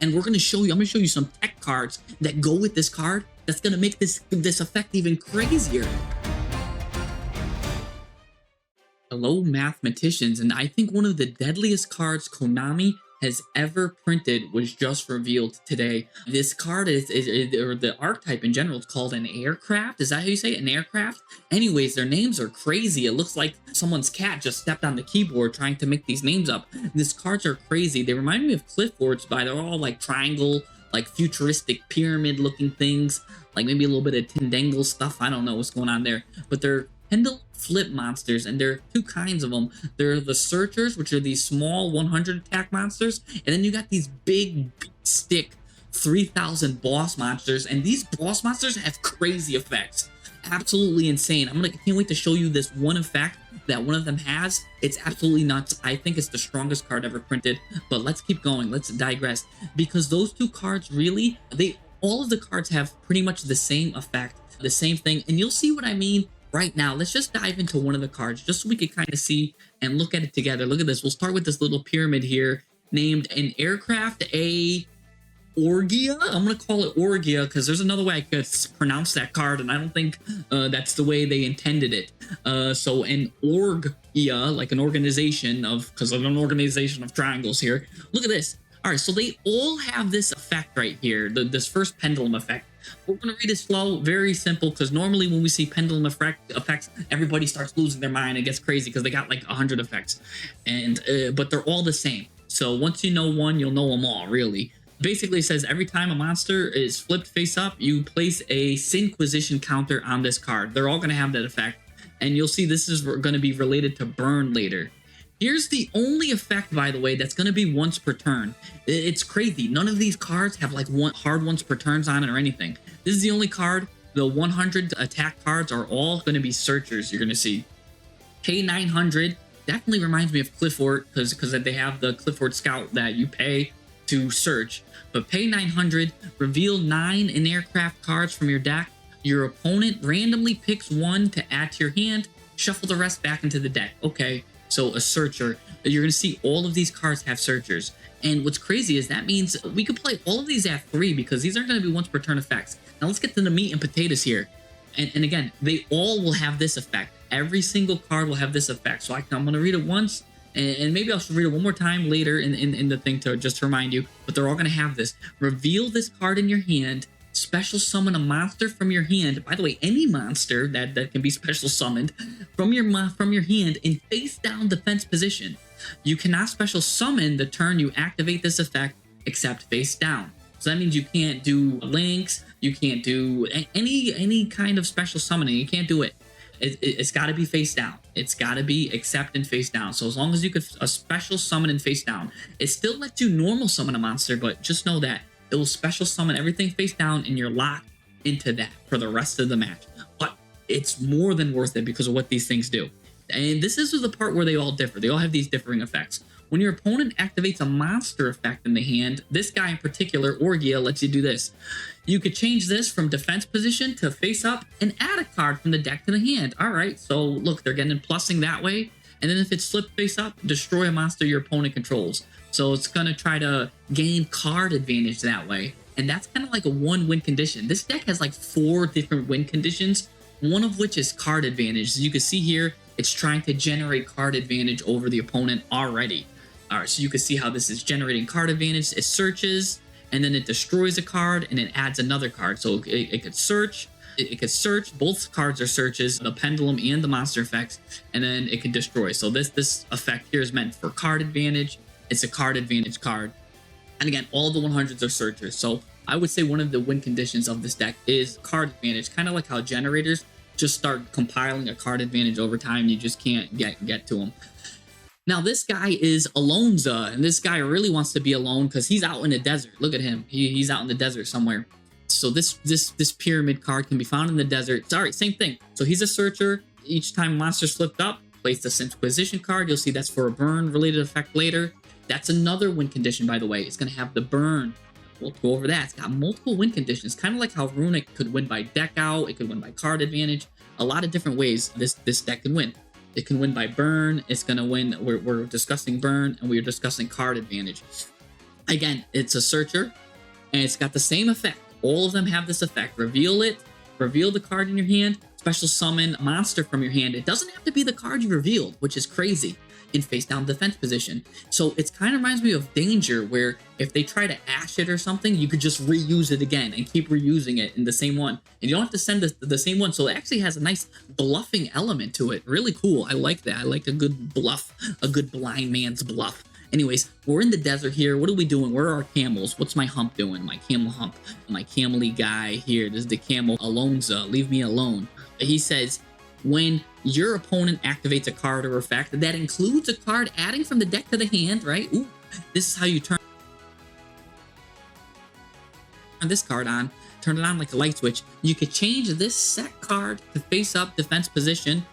And we're going to show you, I'm going to show you some tech cards that go with this card that's going to make this effect even crazier. Hello, mathematicians, and I think one of the deadliest cards Konami has ever printed was just revealed today. This card or the archetype in general, it's called an aircraft. Is that how you say it? An aircraft? Anyways, their names are crazy. It looks like someone's cat just stepped on the keyboard trying to make these names up. These cards are crazy. They remind me of Clifford's, but they're all like triangle, like futuristic pyramid looking things, like maybe a little bit of Tindangle stuff. I don't know what's going on there, but they're pendulum flip monsters, and there are two kinds of them. There are the searchers, which are these small 100 attack monsters, and then you got these big stick 3000 boss monsters, and these boss monsters have crazy effects. Absolutely insane. I can't wait to show you this one effect that one of them has. It's absolutely nuts. I think it's the strongest card ever printed, but let's keep going. Let's digress, because those two cards really, all of the cards have pretty much the same effect, the same thing, and you'll see what I mean right now. Let's just dive into one of the cards just so we can kind of see and look at it together. Look at this. We'll start with this little pyramid here named an aircraft, a Orgia. I'm going to call it Orgia because there's another way I could pronounce that card, and I don't think that's the way they intended it. So an Orgia, like an organization of, because of an organization of triangles here. Look at this. All right, so they all have this effect right here, this first pendulum effect. We're going to read it slow, very simple, because normally when we see pendulum effects, everybody starts losing their mind. It gets crazy because they got like 100 effects, and but they're all the same. So once you know one, you'll know them all, really. Basically, it says every time a monster is flipped face up, you place a Sinquisition counter on this card. They're all going to have that effect, and you'll see this is going to be related to burn later. Here's the only effect, by the way, that's going to be once per turn. It's crazy. None of these cards have like hard once per turns on it or anything. This is the only card. The 100 attack cards are all going to be searchers. You're going to see pay 900. Definitely reminds me of Clifford because they have the Clifford Scout that you pay to search. But pay 900, reveal 9 Enneacraft cards from your deck. Your opponent randomly picks one to add to your hand. Shuffle the rest back into the deck. Okay. So a searcher, you're going to see all of these cards have searchers. And what's crazy is that means we could play all of these at 3 because these aren't going to be once per turn effects. Now let's get to the meat and potatoes here. And again, they all will have this effect. Every single card will have this effect. So I'm going to read it once, and maybe I'll read it one more time later in the thing to just remind you. But they're all going to have this. Reveal this card in your hand. Special summon a monster from your hand. By the way, any monster that can be special summoned from your hand in face down defense position. You cannot special summon the turn you activate this effect except face down. So that means you can't do links, you can't do any kind of special summoning. You can't do it. It's got to be face down. It's got to be except and face down. So as long as you could a special summon and face down, it still lets you normal summon a monster, but just know that it will special summon everything face down, and you're locked into that for the rest of the match. But it's more than worth it because of what these things do. And this is the part where they all differ. They all have these differing effects. When your opponent activates a monster effect in the hand, this guy in particular, Orgia, lets you do this. You could change this from defense position to face up and add a card from the deck to the hand. All right, so look, they're getting plussing that way. And then if it's flipped face up, destroy a monster your opponent controls. So it's going to try to gain card advantage that way. And that's kind of like a 1-win condition. This deck has like 4 different win conditions, one of which is card advantage. As you can see here, it's trying to generate card advantage over the opponent already. All right, so you can see how this is generating card advantage. It searches, and then it destroys a card, and it adds another card. So it could search. It could search. Both cards are searches, the pendulum and the monster effects, and then it can destroy. So this effect here is meant for card advantage. It's a card advantage card. And again, all the 100s are searchers. So I would say one of the win conditions of this deck is card advantage. Kind of like how generators just start compiling a card advantage over time. You just can't get to them. Now this guy is Alonza, and this guy really wants to be alone because he's out in the desert. Look at him. He's out in the desert somewhere. So this pyramid card can be found in the desert. Sorry, same thing. So he's a searcher. Each time monster's flipped up, place the Sinquisition card. You'll see that's for a burn related effect later. That's another win condition, by the way. It's going to have the burn. We'll go over that. It's got multiple win conditions, kind of like how Runic could win by deck out. It could win by card advantage. A lot of different ways this deck can win. It can win by burn. It's going to win. We're discussing burn, and we're discussing card advantage. Again, it's a searcher, and it's got the same effect. All of them have this effect. Reveal it, reveal the card in your hand, special summon a monster from your hand. It doesn't have to be the card you revealed, which is crazy, in face down defense position. So it's kind of reminds me of Danger, where if they try to ash it or something, you could just reuse it again and keep reusing it in the same one. And you don't have to send the same one. So it actually has a nice bluffing element to it. Really cool. I like that. I like a good bluff, a good blind man's bluff. Anyways, we're in the desert here. What are we doing? Where are our camels? What's my hump doing? My camel hump. My camely guy here. This is the camel Alonza. Leave me alone. He says, when your opponent activates a card or effect that includes a card adding from the deck to the hand, right? Ooh, this is how you turn this card on. Turn it on like a light switch. You could change this set card to face up defense position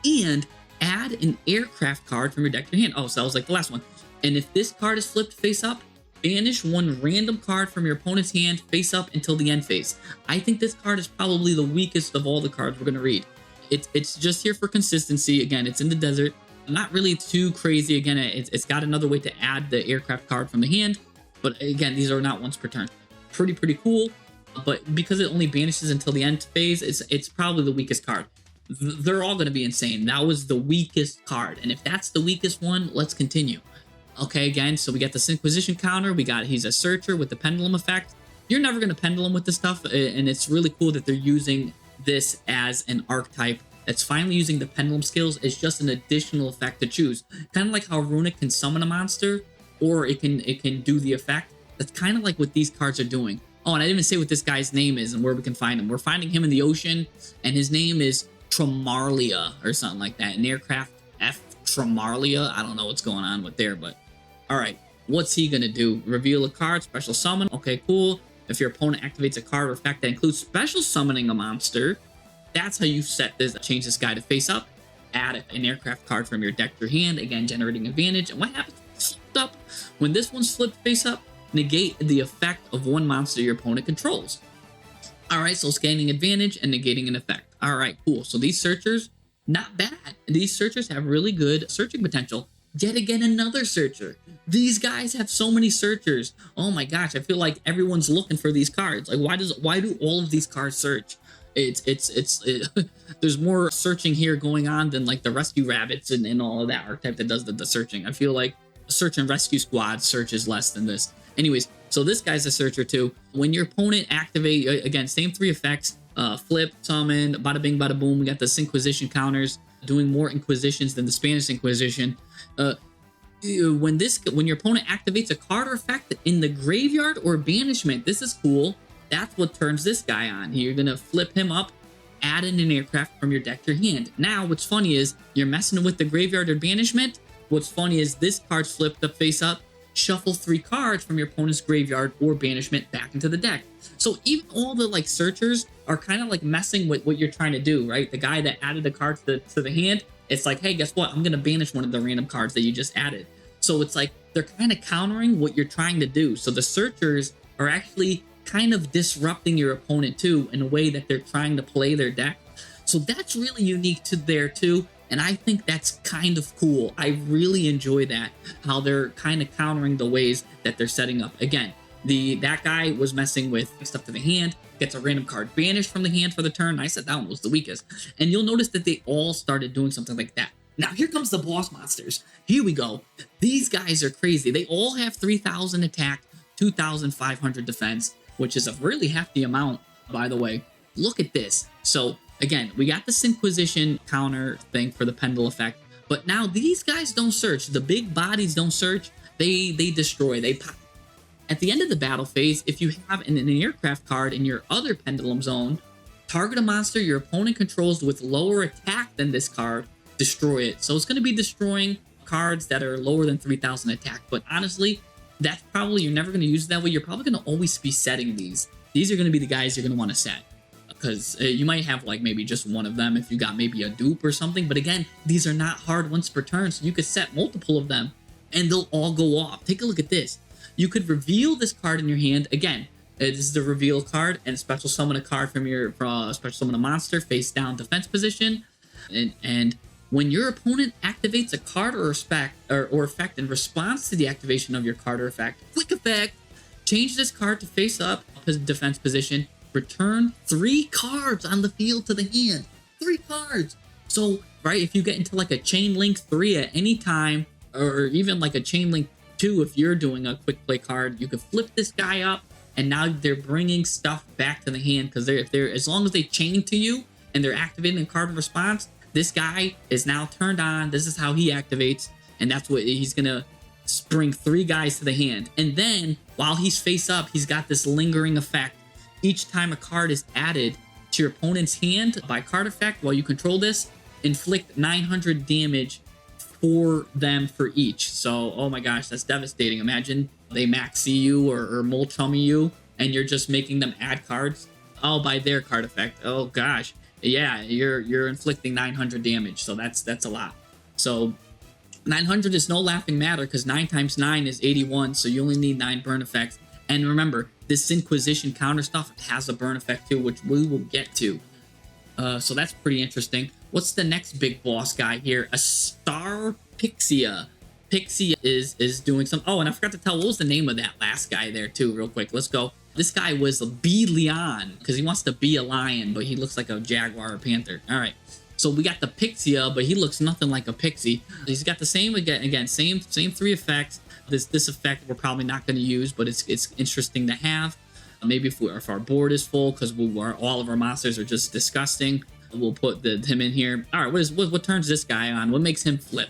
and add an aircraft card from your deck to your hand. Oh, so that was like the last one. And if this card is flipped face up, banish one random card from your opponent's hand face up until the end phase. I think this card is probably the weakest of all the cards we're going to read. It's just here for consistency. Again, it's in the desert. Not really too crazy. Again, it's got another way to add the aircraft card from the hand. But again, these are not once per turn. Pretty cool. But because it only banishes until the end phase, it's probably the weakest card. They're all going to be insane. That was the weakest card. And if that's the weakest one, let's continue. Okay, again, so we got this Inquisition counter. He's a searcher with the pendulum effect. You're never going to pendulum with this stuff. And it's really cool that they're using this as an archetype that's finally using the pendulum skills. It's just an additional effect to choose. Kind of like how Runic can summon a monster, or it can do the effect. That's kind of like what these cards are doing. Oh, and I didn't even say what this guy's name is and where we can find him. We're finding him in the ocean, and his name is Tremarlia or something like that. Enneacraft F Tremarlia. I don't know what's going on with there, but all right. What's he gonna do? Reveal a card, special summon. Okay, cool. If your opponent activates a card or effect that includes special summoning a monster, that's how you change this guy to face up. Add an aircraft card from your deck to your hand, again generating advantage. And what happens up when this one's flipped face up? Negate the effect of one monster your opponent controls. All right, so scanning advantage and negating an effect. All right, cool. So these searchers, not bad. These searchers have really good searching potential. Yet again, another searcher. These guys have so many searchers. Oh my gosh, I feel like everyone's looking for these cards. Like, why do all of these cards search? There's more searching here going on than like the rescue rabbits and all of that archetype that does the searching. I feel like search and rescue squad searches less than this. Anyways, so this guy's a searcher too. When your opponent activate, again, same three effects, flip, summon, bada bing, bada boom. We got the Inquisition counters doing more Inquisitions than the Spanish Inquisition. When your opponent activates a card or effect in the graveyard or banishment, this is cool. That's what turns this guy on. You're gonna flip him up, add in an aircraft from your deck to your hand. Now, what's funny is you're messing with the graveyard or banishment. What's funny is this card's flipped up face up. Shuffle 3 cards from your opponent's graveyard or banishment back into the deck. So even all the like searchers are kind of like messing with what you're trying to do, right? The guy that added the card to the hand, it's like, hey, guess what? I'm gonna banish one of the random cards that you just added. So it's like they're kind of countering what you're trying to do. So the searchers are actually kind of disrupting your opponent too in a way that they're trying to play their deck. So that's really unique to there too. And I think that's kind of cool. I really enjoy that, how they're kind of countering the ways that they're setting up. Again, that guy was messing with stuff to the hand, gets a random card banished from the hand for the turn. I said that one was the weakest. And you'll notice that they all started doing something like that. Now here comes the boss monsters. Here we go. These guys are crazy. They all have 3,000 attack, 2,500 defense, which is a really hefty amount, by the way. Look at this. So again, we got this Inquisition counter thing for the Pendle effect, but now these guys don't search. The big bodies don't search. They destroy. They pop. At the end of the battle phase, if you have an aircraft card in your other Pendulum zone, target a monster your opponent controls with lower attack than this card, destroy it. So it's going to be destroying cards that are lower than 3,000 attack. But honestly, that's probably, you're never going to use it that way. You're probably going to always be setting these. These are going to be the guys you're going to want to set. Because you might have like maybe just one of them if you got maybe a dupe or something. But again, these are not hard once per turn. So you could set multiple of them and they'll all go off. Take a look at this. You could reveal this card in your hand. Again, this is the reveal card, and special summon a card from special summon a monster face down defense position. And When your opponent activates a card or effect in response to the activation of your card or effect, quick effect, change this card to face up defense position, return 3 cards on the field to the hand. 3 cards. So, right, if you get into like a chain link 3 at any time, or even like a chain link 2 if you're doing a quick play card, you can flip this guy up, and now they're bringing stuff back to the hand, because they're as long as they chain to you and they're activating a card in response, this guy is now turned on. This is how he activates, and that's what he's gonna bring 3 guys to the hand. And then while he's face up, he's got this lingering effect. Each time a card is added to your opponent's hand by card effect, while you control this, inflict 900 damage for them for each. So, oh my gosh, that's devastating. Imagine they max you or mole chummy you, and you're just making them add cards all by their card effect. Oh gosh, yeah, you're inflicting 900 damage. So that's a lot. So 900 is no laughing matter, because 9 times 9 is 81. So you only need 9 burn effects. And remember, this Inquisition counter stuff has a burn effect too, which we will get to. So that's pretty interesting. What's the next big boss guy here? A Star Pixia. Pixia is doing some... Oh, and I forgot to tell, what was the name of that last guy there too, real quick. Let's go. This guy was a Bee Leon, because he wants to be a lion, but he looks like a jaguar or panther. All right. So we got the Pixia, but he looks nothing like a pixie. He's got the same, again, same 3 effects. This effect we're probably not going to use, but it's interesting to have. Maybe if our board is full, because all of our monsters are just disgusting, we'll put him in here. All right, what turns this guy on? What makes him flip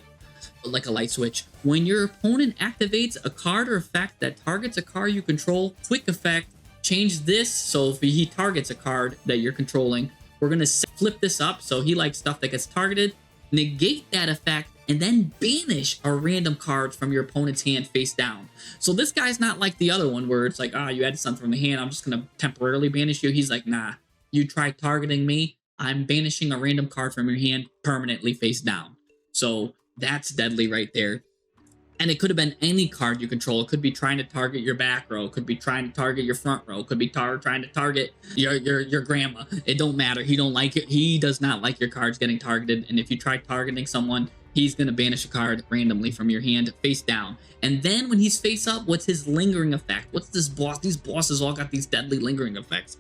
like a light switch? When your opponent activates a card or effect that targets a card you control, quick effect, change this. So if he targets a card that you're controlling, we're going to flip this up. So he likes stuff that gets targeted. Negate that effect, and then banish a random card from your opponent's hand face down. So this guy's not like the other one where it's like, you added something from the hand, I'm just going to temporarily banish you. He's like, nah, you try targeting me, I'm banishing a random card from your hand permanently face down. So that's deadly right there. And it could have been any card you control. It could be trying to target your back row. It could be trying to target your front row. It could be trying to target your grandma. It don't matter. He don't like it. He does not like your cards getting targeted. And if you try targeting someone, he's going to banish a card randomly from your hand face down. And then when he's face up, what's his lingering effect? What's this boss? These bosses all got these deadly lingering effects.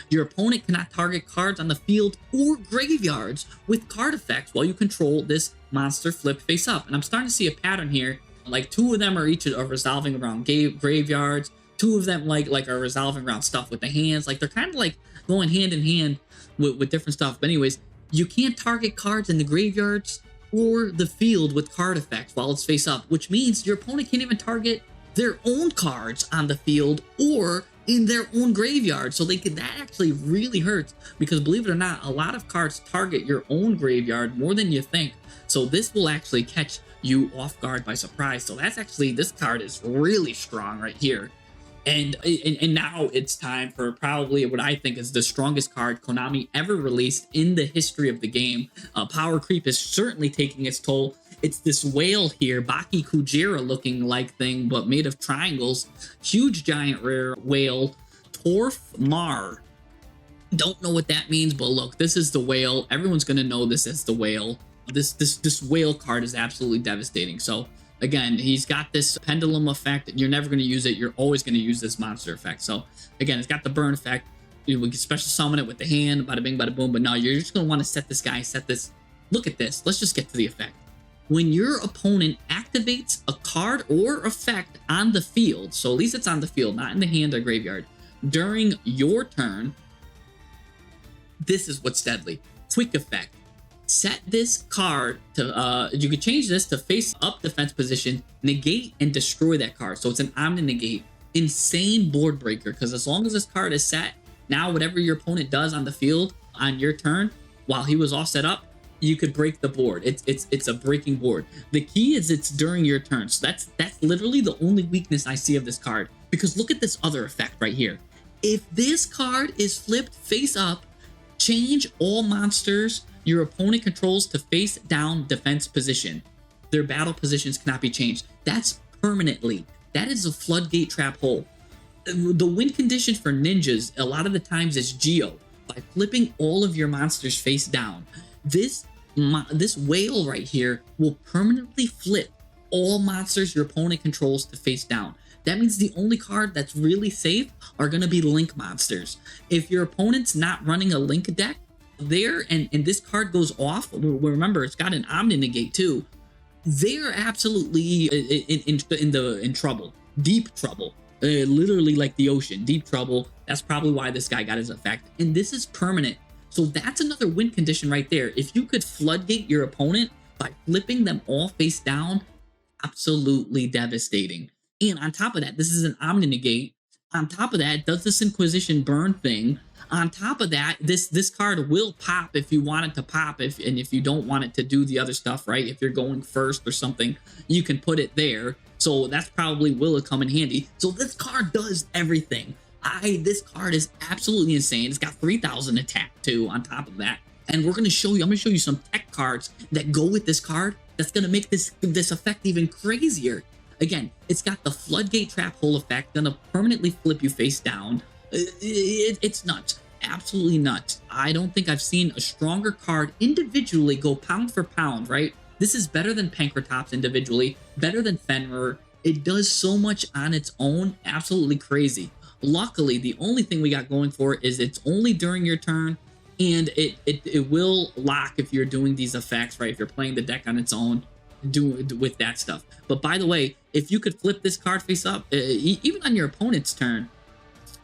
Your opponent cannot target cards on the field or graveyards with card effects while you control this monster flip face up. And I'm starting to see a pattern here. Like 2 of them are resolving around graveyards. 2 of them like are resolving around stuff with the hands. Like they're kind of like going hand in hand with different stuff. But anyways, you can't target cards in the graveyards or the field with card effects while it's face up, which means your opponent can't even target their own cards on the field or in their own graveyard. So that actually really hurts, because believe it or not, a lot of cards target your own graveyard more than you think. So this will actually catch you off guard by surprise. So that's actually, this card is really strong right here. And now it's time for probably what I think is the strongest card Konami ever released in the history of the game. Power creep is certainly taking its toll. It's this whale here, Baki Kujira looking like thing, but made of triangles. Huge giant rare whale, Torf Mar. Don't know what that means, but look, this is the whale. Everyone's gonna know this as the whale. This whale card is absolutely devastating. So again, he's got this pendulum effect. You're never going to use it. You're always going to use this monster effect. So again, it's got the burn effect. We can special summon it with the hand, bada bing, bada boom. But no, you're just going to want to set this guy, Look at this. Let's just get to the effect. When your opponent activates a card or effect on the field, so at least it's on the field, not in the hand or graveyard, during your turn, this is what's deadly. Quick effect. Set this card to, you could change this to face up defense position, negate and destroy that card. So it's an Omni-Negate. Insane board breaker, because as long as this card is set, now whatever your opponent does on the field on your turn, while he was all set up, you could break the board. It's a breaking board. The key is it's during your turn. So that's literally the only weakness I see of this card, because look at this other effect right here. If this card is flipped face up, change all monsters your opponent controls to face down defense position. Their battle positions cannot be changed. That's permanently. That is a floodgate trap hole. The win condition for ninjas a lot of the times is Geo. By flipping all of your monsters face down, this This whale right here will permanently flip all monsters your opponent controls to face down. That means the only card that's really safe are going to be link monsters. If your opponent's not running a link deck there, and this card goes off, remember it's got an Omni-Negate too, they're absolutely in trouble, deep trouble. Literally like the ocean, deep trouble. That's probably why this guy got his effect. And this is permanent. So that's another win condition right there. If you could floodgate your opponent by flipping them all face down, absolutely devastating. And on top of that, this is an Omni-Negate. On top of that, does this Inquisition burn thing. On top of that, this card will pop if you want it to pop, and if you don't want it to do the other stuff, right? If you're going first or something, you can put it there. So that's probably will come in handy. So this card does everything. This card is absolutely insane. It's got 3,000 attack too on top of that. And I'm gonna show you some tech cards that go with this card that's gonna make this effect even crazier. Again, it's got the Floodgate Trap Hole effect, gonna permanently flip you face down. It's nuts, absolutely nuts. I don't think I've seen a stronger card individually go pound for pound, right? This is better than Pankratops individually, better than Fenrir. It does so much on its own, absolutely crazy. Luckily, the only thing we got going for it is it's only during your turn, and it will lock if you're doing these effects, right? If you're playing the deck on its own, do with that stuff. But by the way, if you could flip this card face up, even on your opponent's turn,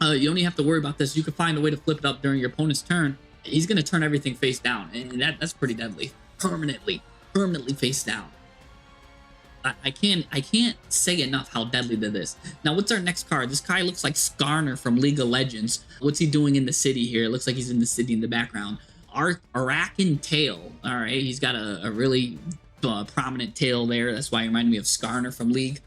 you don't even have to worry about this. You could find a way to flip it up during your opponent's turn. He's going to turn everything face down, and that's pretty deadly. Permanently face down. I can't say enough how deadly that is. Now, what's our next card? This guy looks like Skarner from League of Legends. What's he doing in the city here? It looks like he's in the city in the background. Arakan tail. All right, he's got a really prominent tail there. That's why he reminded me of Skarner from League.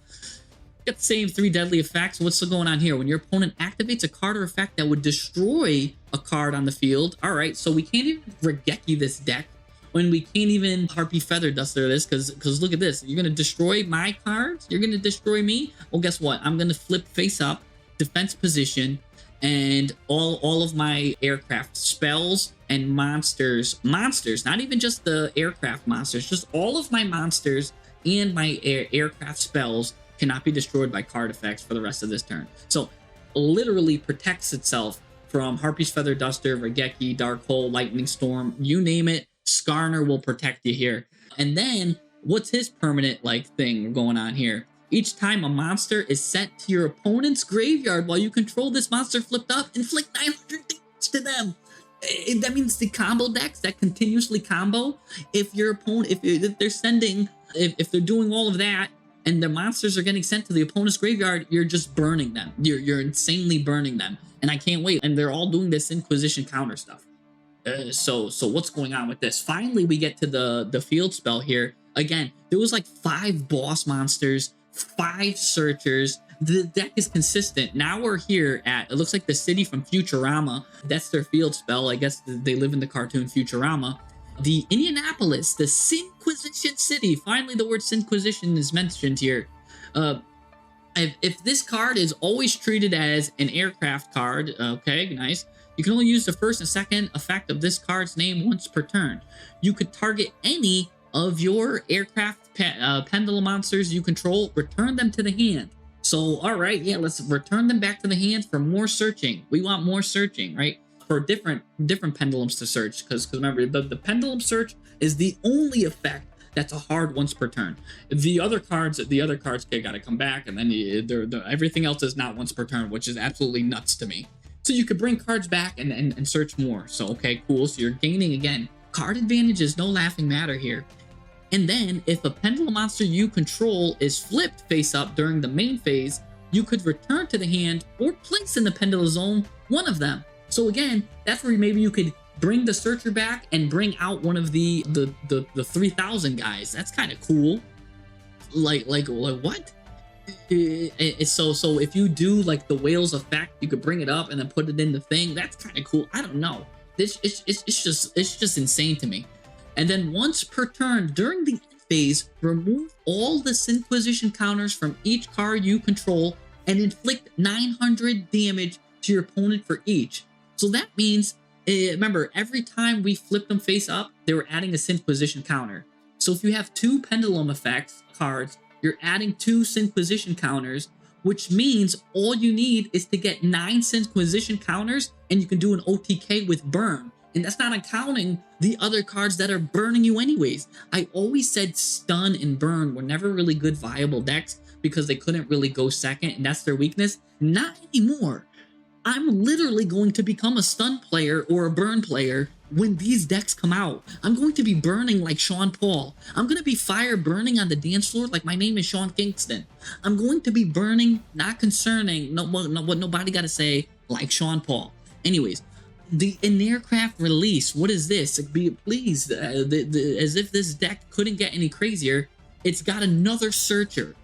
Got the same 3 deadly effects. What's going on here? When your opponent activates a card or effect that would destroy a card on the field. All right, so we can't even Regeki this deck. When we can't even Harpy Feather Duster this, because look at this. You're going to destroy my cards? You're going to destroy me? Well, guess what? I'm going to flip face up, defense position, and all of my aircraft spells and monsters, not even just the aircraft monsters, just all of my monsters and my aircraft spells cannot be destroyed by card effects for the rest of this turn. So literally protects itself from Harpy's Feather Duster, Regeki, Dark Hole, Lightning Storm, you name it. Skarner will protect you here. And then what's his permanent thing going on here? Each time a monster is sent to your opponent's graveyard while you control this monster flipped up, inflict 900 damage to them. That means the combo decks that continuously combo, if your opponent, if they're sending, if they're doing all of that and the monsters are getting sent to the opponent's graveyard, you're just burning them. You're insanely burning them. And I can't wait. And they're all doing this Inquisition counter stuff. So what's going on with this? Finally, we get to the field spell here. Again, there was like 5 boss monsters, 5 searchers. The deck is consistent. Now we're here at, it looks like the city from Futurama. That's their field spell. I guess they live in the cartoon Futurama. The Indianapolis, the Sinquisition City. Finally, the word Sinquisition is mentioned here. If this card is always treated as an aircraft card, okay, nice. You can only use the first and second effect of this card's name once per turn. You could target any of your aircraft pendulum monsters you control, return them to the hand. So, all right, yeah, let's return them back to the hand for more searching. We want more searching, right? For different pendulums to search, because remember, the pendulum search is the only effect that's a hard once per turn. The other cards got to come back, and then everything else is not once per turn, which is absolutely nuts to me. So you could bring cards back and search more. So, okay, cool. So you're gaining, again, card advantage is no laughing matter here. And then if a pendulum monster you control is flipped face up during the main phase, you could return to the hand or place in the pendulum zone one of them. So again, that's where maybe you could bring the searcher back and bring out one of the 3,000 guys. That's kind of cool. Like what? So if you do like the whales effect, you could bring it up and then put it in the thing. That's kind of cool. I don't know. It's just insane to me. And then once per turn during the end phase, remove all the Sinquisition counters from each card you control and inflict 900 damage to your opponent for each. So that means Remember, every time we flipped them face up, they were adding a sync position counter. So if you have 2 pendulum effects cards, you're adding 2 sync position counters, which means all you need is to get 9 sync position counters, and you can do an OTK with burn. And that's not accounting the other cards that are burning you anyways. I always said stun and burn were never really good viable decks because they couldn't really go second, and that's their weakness. Not anymore. I'm literally going to become a stun player or a burn player when these decks come out. I'm going to be burning like Sean Paul. I'm going to be fire burning on the dance floor like my name is Sean Kingston. I'm going to be burning, not concerning, what nobody got to say, like Sean Paul. Anyways, the Enneacraft release, what is this? Please, as if this deck couldn't get any crazier, it's got another searcher.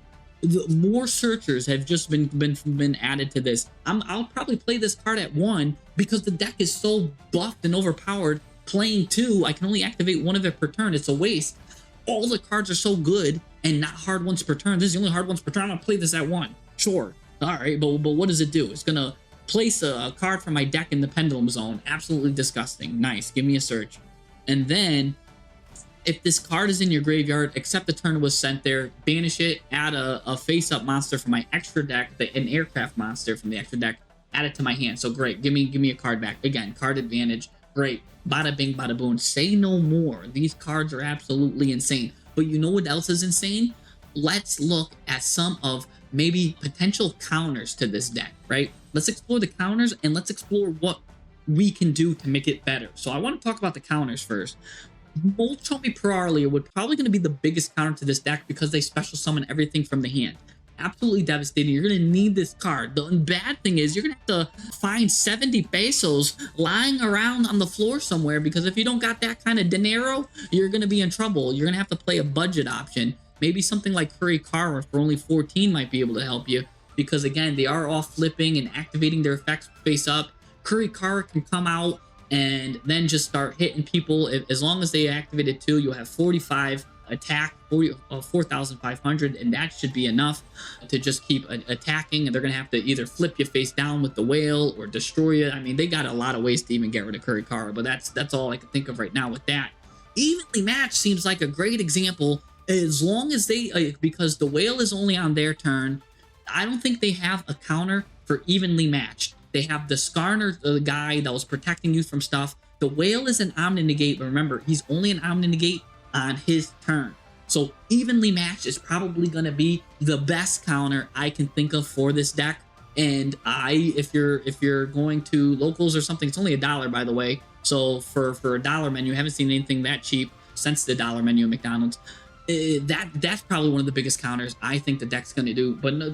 More searchers have just been added to this. I'll probably play this card at 1 because the deck is so buffed and overpowered. Playing 2, I can only activate 1 of it per turn. It's a waste. All the cards are so good and not hard ones per turn. This is the only hard ones per turn. I'm gonna play this at 1. Sure. All right, but what does it do? It's gonna place a card from my deck in the pendulum zone. Absolutely disgusting. Nice. Give me a search. And then if this card is in your graveyard, except the turn it was sent there, banish it, add a face-up monster from my extra deck, an aircraft monster from the extra deck, add it to my hand. So great, give me a card back. Again, card advantage, great. Bada bing, bada boom. Say no more. These cards are absolutely insane. But you know what else is insane? Let's look at some of maybe potential counters to this deck, right? Let's explore the counters and let's explore what we can do to make it better. So I want to talk about the counters first. Molchomi Paralia would probably going to be the biggest counter to this deck because they special summon everything from the hand. Absolutely devastating. You're going to need this card. The bad thing is you're going to have to find 70 pesos lying around on the floor somewhere, because if you don't got that kind of dinero, you're going to be in trouble. You're going to have to play a budget option. Maybe something like Kurikara for only 14 might be able to help you, because again, they are all flipping and activating their effects face up. Kurikara can come out and then just start hitting people. As long as they activate it too, you'll have 45 attack, 4,500, and that should be enough to just keep attacking. And they're gonna have to either flip you face down with the whale or destroy you. I mean, they got a lot of ways to even get rid of Kurikara, but that's all I can think of right now with that. Evenly Matched seems like a great example, as long as they because the whale is only on their turn. I don't think they have a counter for Evenly Matched. They have the Skarner, the guy that was protecting you from stuff. The whale is an Omni-Negate, but remember, he's only an Omni-Negate on his turn. So Evenly Matched is probably going to be the best counter I can think of for this deck. And if you're going to locals or something, it's only $1, by the way. So for a dollar menu, I haven't seen anything that cheap since the dollar menu at McDonald's. That's probably one of the biggest counters I think the deck's going to do. But no,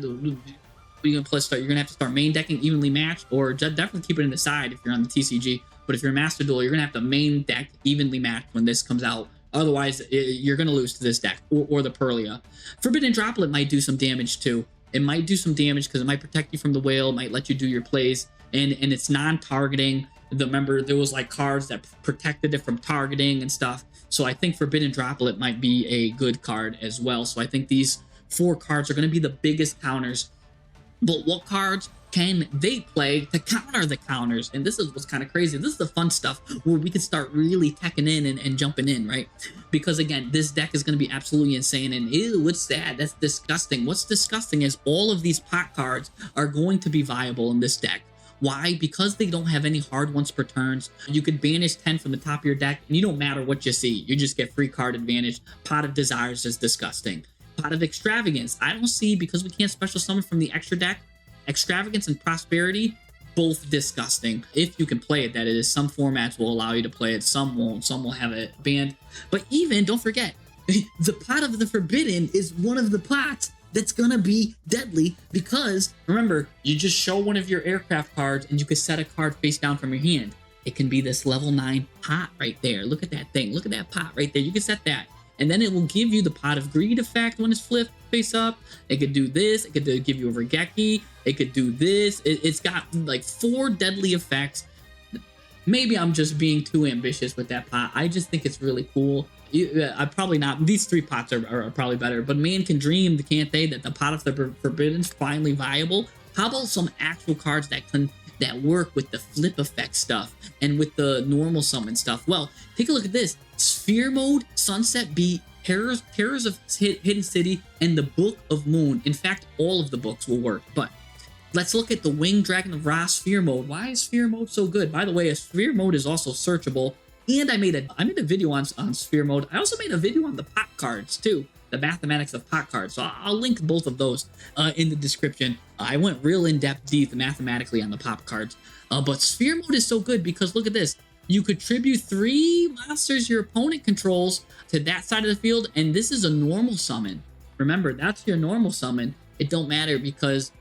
you're gonna have to start main decking Evenly Matched, or definitely keep it in the side if you're on the TCG. But if you're a Master Duel, you're gonna have to main deck Evenly Matched when this comes out. Otherwise, you're gonna lose to this deck or the Perlia. Forbidden Droplet might do some damage too. It might do some damage because it might protect you from the whale, might let you do your plays, and it's non-targeting. Remember, there was like cards that protected it from targeting and stuff. So I think Forbidden Droplet might be a good card as well. So I think these 4 cards are gonna be the biggest counters. But what cards can they play to counter the counters? And this is what's kind of crazy. This is the fun stuff where we can start really teching in and jumping in, right? Because again, this deck is going to be absolutely insane. And ew, what's that? That's disgusting. What's disgusting is all of these pot cards are going to be viable in this deck. Why? Because they don't have any hard ones per turns. You could banish 10 from the top of your deck, and you don't matter what you see. You just get free card advantage. Pot of Desires is disgusting. Pot of Extravagance, I don't see, because we can't special summon from the extra deck. Extravagance and Prosperity, both disgusting. If you can play it, that is. Some formats will allow you to play it, some won't. Some will have it banned. But even, don't forget, the Pot of the Forbidden is one of the pots that's gonna be deadly, because remember, you just show one of your aircraft cards and you can set a card face down from your hand. It can be this level 9 pot right there. Look at that thing. Look at that pot right there. You can set that. And then it will give you the Pot of Greed effect when it's flipped face up. It could do this. It could give you a Regeki. It could do this. It's got like 4 deadly effects. Maybe I'm just being too ambitious with that pot. I just think it's really cool. I'm probably not. These 3 pots are probably better. But man can dream, can't they, that the Pot of the Forbidden's finally viable. How about some actual cards that can that work with the flip effect stuff and with the normal summon stuff. Well, take a look at this. Sphere Mode, Sunset Beat, Terrors of Hidden City, and the Book of Moon. In fact, all of the books will work. But let's look at the Winged Dragon of Ra Sphere Mode. Why is Sphere Mode so good? By the way, a Sphere Mode is also searchable. And I made a video on Sphere Mode. I also made a video on the pot cards too. The mathematics of pot cards. So I'll link both of those in the description. I went real in-depth deep mathematically on the pop cards. But Sphere Mode is so good because look at this. You contribute 3 monsters your opponent controls to that side of the field, and this is a normal summon. Remember, that's your normal summon. It don't matter because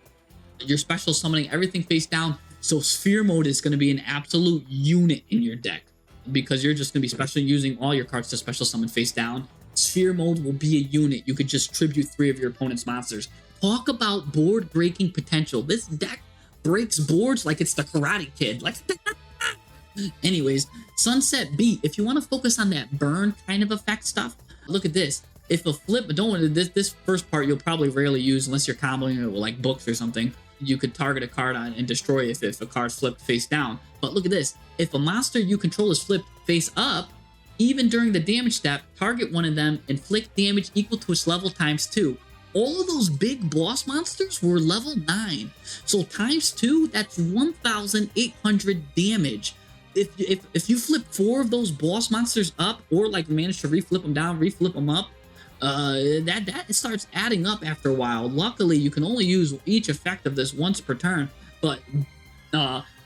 you're special summoning everything face down. So Sphere Mode is going to be an absolute unit in your deck because you're just going to be special using all your cards to special summon face down. Sphere Mode will be a unit. You could just tribute 3 of your opponent's monsters. Talk about board breaking potential. This deck breaks boards like it's the Karate Kid. Like, anyways, Sunset Beat. If you want to focus on that burn kind of effect stuff, look at this. If a flip, don't want this first part you'll probably rarely use unless you're comboing it with like books or something. You could target a card on and destroy it if a card's flipped face down. But look at this. If a monster you control is flipped face up, even during the damage step, target one of them, inflict damage equal to its level ×2. All of those big boss monsters were level 9. So ×2, that's 1,800 damage. If you flip 4 of those boss monsters up, or like manage to reflip them down, reflip them up, that starts adding up after a while. Luckily, you can only use each effect of this once per turn, but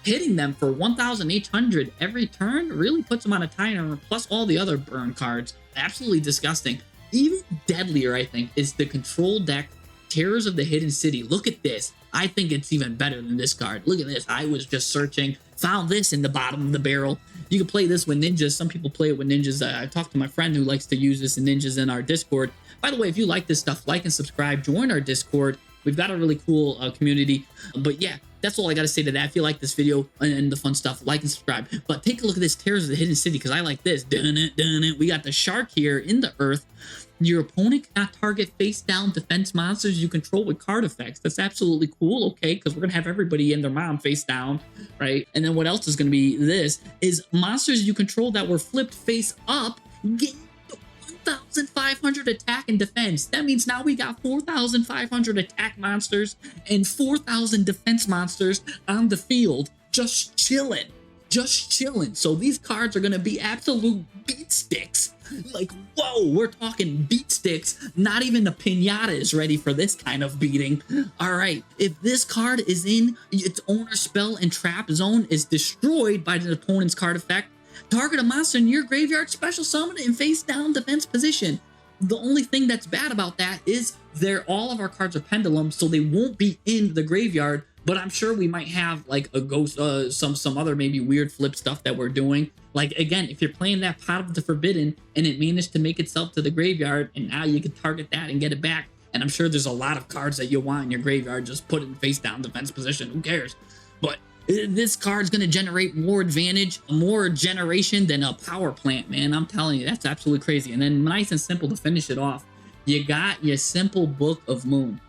hitting them for 1,800 every turn really puts them on a timer, plus all the other burn cards. Absolutely disgusting. Even deadlier, I think, is the control deck Terrors of the Hidden City. Look at this. I think it's even better than this card. Look at this. I was just searching, found this in the bottom of the barrel. You can play this with ninjas. Some people play it with ninjas. I talked to my friend who likes to use this in ninjas in our Discord. By the way, if you like this stuff, like and subscribe. Join our Discord. We've got a really cool community. But yeah, that's all I got to say to that. If you like this video and the fun stuff, like and subscribe. But take a look at this Terrors of the Hidden City because I like this. Dun it, dun it. We got the shark here in the earth. Your opponent cannot target face-down defense monsters you control with card effects. That's absolutely cool, okay? Because we're going to have everybody and their mom face-down, right? And then what else is going to be this is monsters you control that were flipped face-up get 1,500 attack and defense. That means now we got 4,500 attack monsters and 4,000 defense monsters on the field just chilling. Just chilling. So these cards are going to be absolute beat sticks. Like, whoa, we're talking beat sticks. Not even the pinata is ready for this kind of beating. All right, if this card is in its owner's spell and trap zone is destroyed by the opponent's card effect, target a monster in your graveyard, special summon it in face down defense position. The only thing that's bad about that is all of our cards are pendulums, so they won't be in the graveyard. But I'm sure we might have like a ghost, some other maybe weird flip stuff that we're doing. Like again, if you're playing that Pot of the Forbidden and it managed to make itself to the graveyard, and now you can target that and get it back. And I'm sure there's a lot of cards that you want in your graveyard. Just put it in face down defense position. Who cares? But this card's gonna generate more advantage, more generation than a power plant, man. I'm telling you, that's absolutely crazy. And then nice and simple to finish it off, you got your simple Book of Moon.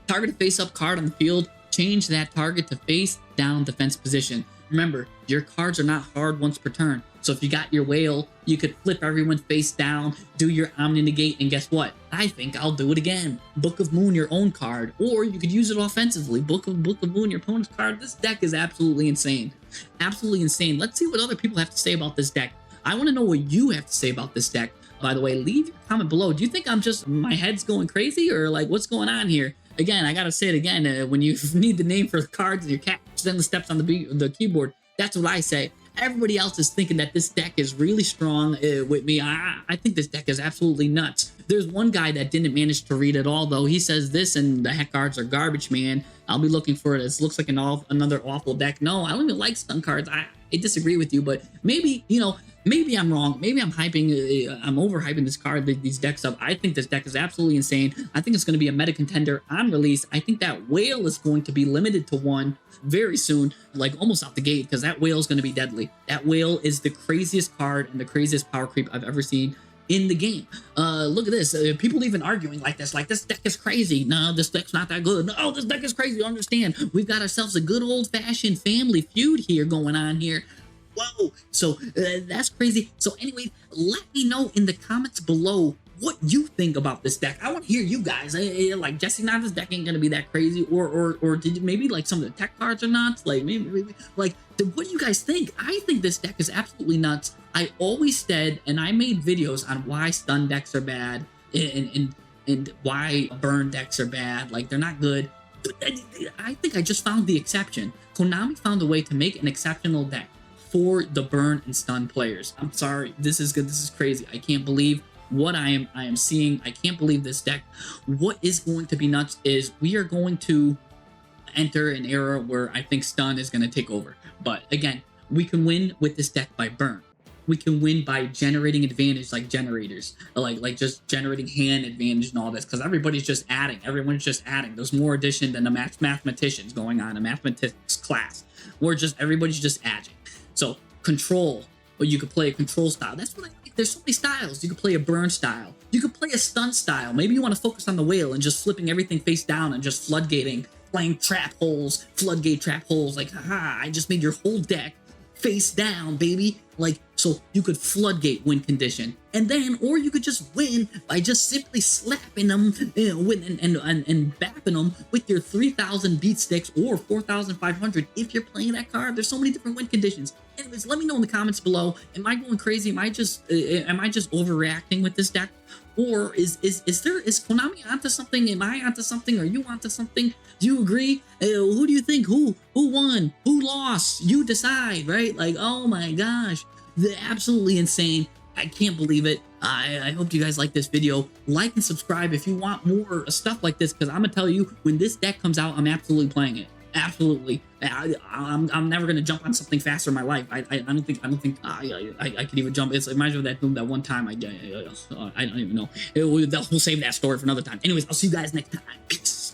Target a face-up card on the field. Change that target to face down defense position. Remember, your cards are not hard once per turn. So if you got your whale, you could flip everyone face down, do your Omni-Negate, and guess what? I think I'll do it again. Book of Moon, your own card, or you could use it offensively. Book of Moon, your opponent's card. This deck is absolutely insane. Absolutely insane. Let's see what other people have to say about this deck. I want to know what you have to say about this deck. By the way, leave your comment below. Do you think my head's going crazy, or like what's going on here? Again, I gotta say it again, when you need the name for the cards and your cat then the steps on the keyboard, that's what I say. Everybody else is thinking that this deck is really strong with me. I think this deck is absolutely nuts. There's one guy that didn't manage to read it all, though. He says this and the heck cards are garbage, man. I'll be looking for it. This looks like another awful deck. No, I don't even like stun cards. I disagree with you, but maybe, maybe I'm wrong. Maybe I'm overhyping this card, these decks up. I think this deck is absolutely insane. I think it's going to be a meta contender on release. I think that whale is going to be limited to 1 very soon, like almost out the gate, because that whale is going to be deadly. That whale is the craziest card and the craziest power creep I've ever seen. in the game. Look at this. People even arguing like this deck is crazy. No, this deck's not that good. No, this deck is crazy. You understand? We've got ourselves a good old-fashioned family feud here going on here. Whoa. So that's crazy. So anyway, let me know in the comments below what you think about this deck. I want to hear you guys. Like Jesse, not this deck ain't gonna be that crazy, or did you maybe like some of the tech cards are nuts? Like maybe like what do you guys think? I think this deck is absolutely nuts. I always said, and I made videos on why stun decks are bad and why burn decks are bad. Like they're not good. I think I just found the exception. Konami found a way to make an exceptional deck for the burn and stun players. I'm sorry, this is good. This is crazy. I can't believe what I am seeing. I can't believe this deck. What is going to be nuts is we are going to enter an era where I think stun is going to take over. But again, we can win with this deck by burn. We can win by generating advantage like generators, like just generating hand advantage and all this, because everybody's just adding. Everyone's just adding. There's more addition than a mathematicians going on, a mathematics class. Everybody's just adding. So control, or you could play a control style. That's what I like. There's so many styles. You could play a burn style. You could play a stun style. Maybe you want to focus on the whale and just flipping everything face down and just floodgating, playing trap holes, floodgate trap holes. Like, haha, I just made your whole deck face down, baby. Like, so you could floodgate win condition, and then, or you could just win by just simply slapping them and bapping them with your 3,000 beat sticks or 4,500 if you're playing that card. There's so many different win conditions. Anyways, let me know in the comments below. Am I going crazy? Am I just overreacting with this deck? Or is Konami onto something? Am I onto something? Are you onto something? Do you agree? Who do you think? Who won? Who lost? You decide, right? Like, oh my gosh, they're absolutely insane. I can't believe it. I hope you guys like this video. Like and subscribe if you want more stuff like this, because I'm gonna tell you, when this deck comes out, I'm absolutely playing it. Absolutely. I'm never gonna jump on something faster in my life. I don't think I can even jump. It's imagine that one time I don't even know. We'll save that story for another time. Anyways, I'll see you guys next time. Peace.